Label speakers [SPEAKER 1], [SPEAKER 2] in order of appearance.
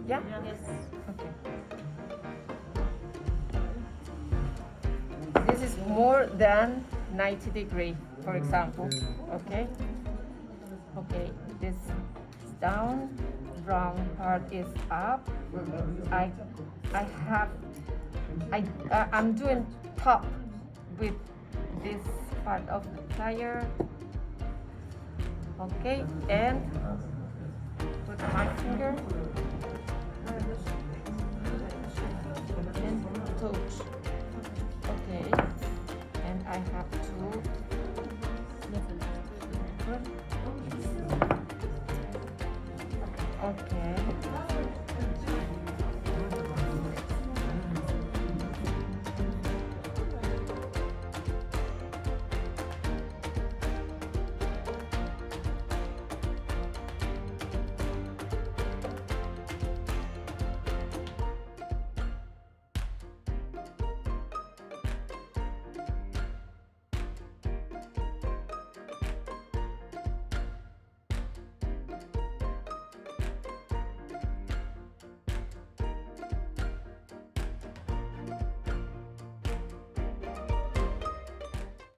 [SPEAKER 1] Yeah?
[SPEAKER 2] Yes.
[SPEAKER 1] Okay. This is more than 90 degree, for example. Okay? Okay, this is down, brown part is up. I have, I'm doing top with this part of the plier. Okay, and with my finger and touch. Okay, and I have